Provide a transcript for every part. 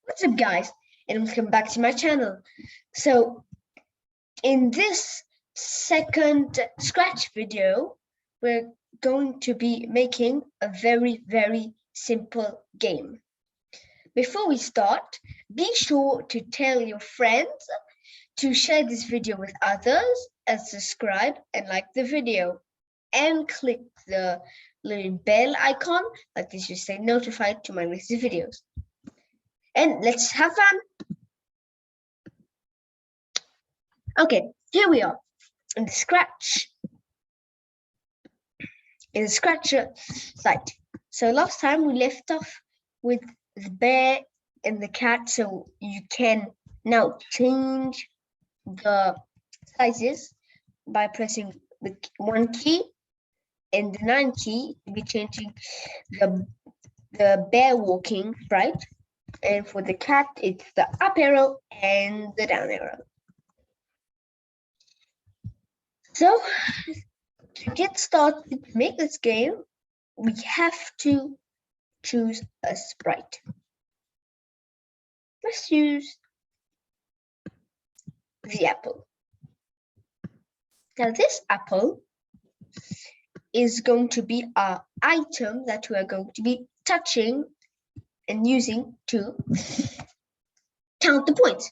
What's up, guys, and welcome back to my channel. So in this second scratch video, we're going to be making a very simple game. Before we start, be sure to tell your friends to share this video with others and subscribe and like the video, and click the little bell icon like this to stay notified to my latest videos. And let's have fun. Okay, here we are in the scratch site. So last time we left off with the bear and the cat, so you can now change the sizes by pressing the 1 key and the 9 key to be changing the bear walking sprite. And for the cat, it's the up arrow and the down arrow. So to get started to make this game, we have to choose a sprite. Let's use the apple. Now this apple is going to be our item that we are going to be touching and using to count the points.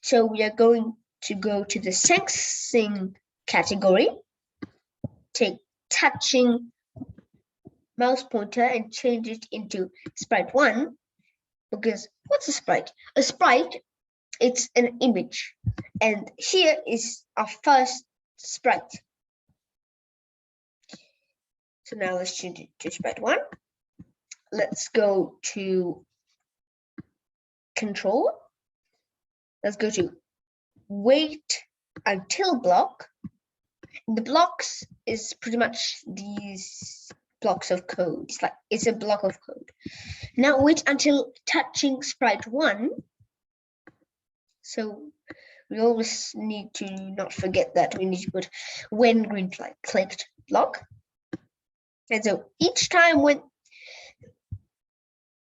So we are going to go to the sensing category, take touching mouse pointer and change it into sprite 1, because what's a sprite? A sprite, it's an image, and here is our first sprite. So now let's change it to sprite 1. Let's go to control. Let's go to wait until block. The blocks is pretty much these blocks of code. It's a block of code. Now wait until touching sprite 1. So we always need to not forget that we need to put when green flag clicked block. And so each time when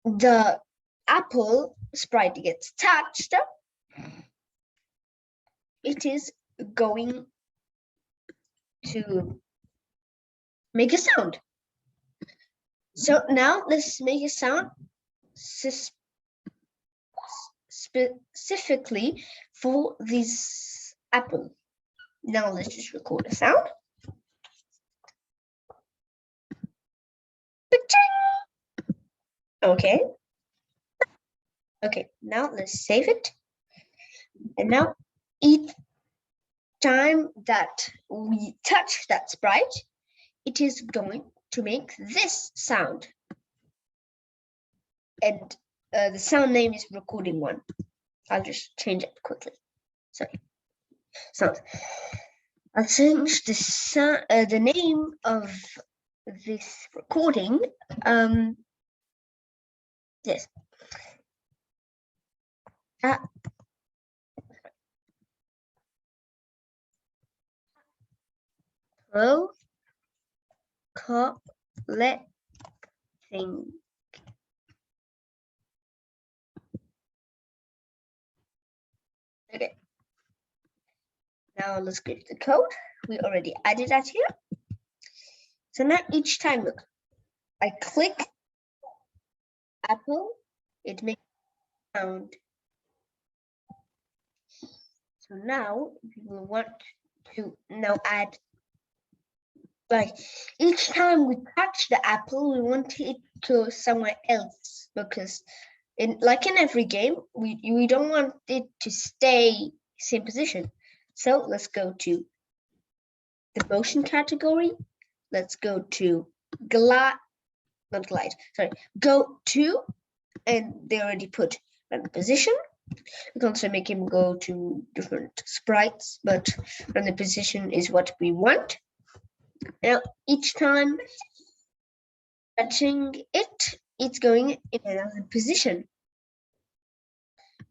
the apple sprite gets touched, it is going to make a sound. So now let's make a sound specifically for this apple. Now let's just record a sound. Okay. Okay, now let's save it. And now each time that we touch that sprite, it is going to make this sound. And the sound name is recording 1. I'll just change it quickly. Sorry. Sound. I'll change the name of this recording. Yes. Collecting. Okay. Now let's go to the code. We already added that here. So now each time, look, I click apple, it makes a sound. So now we will want to now add, like each time we touch the apple, we want it to go somewhere else, because in every game, we don't want it to stay same position. So let's go to the motion category. Let's go to go to, and they already put random position. We can also make him go to different sprites, but random position is what we want. Now each time touching it, it's going in another position.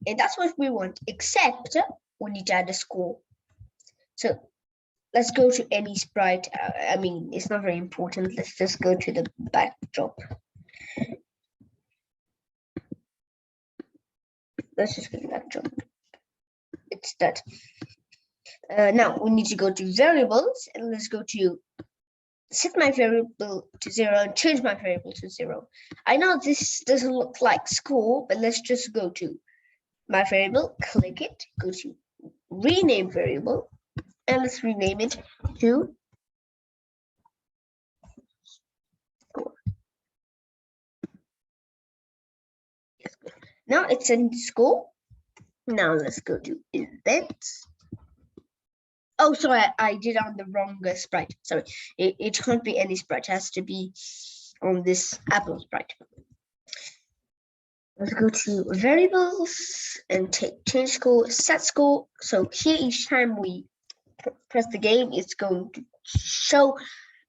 And that's what we want, except we need to add a score. So let's go to any sprite. I mean, it's not very important. Let's just go to the backdrop. let's just get back to it's that. Now we need to go to variables and let's go to set my variable to 0 and change my variable to 0. I know this doesn't look like school, but let's just go to my variable, click it, go to rename variable, and let's rename it to school. Now it's in school. Now let's go to events. Oh, sorry, I did on the wrong sprite. Sorry, it can't be any sprite. It has to be on this Apple sprite. Let's go to variables and change school, set school. So here, each time we press the game, it's going to show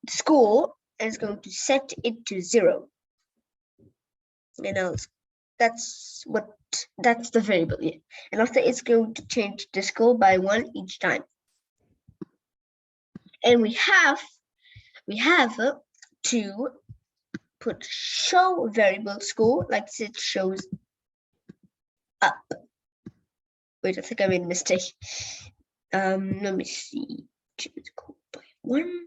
the school and it's going to set it to 0. You know, that's the variable. Yeah. And after it's going to change the school by 1 each time. And we have to put show variable school like it shows up. Wait, I think I made a mistake. Let me see. Choose school by 1.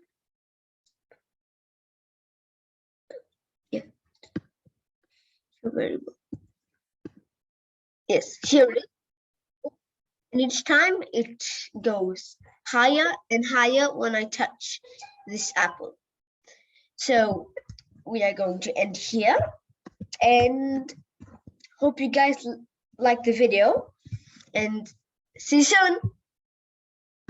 Yeah. Show variable. Yes, here it is. And each time it goes higher and higher when I touch this apple. So we are going to end here and hope you guys like the video and see you soon.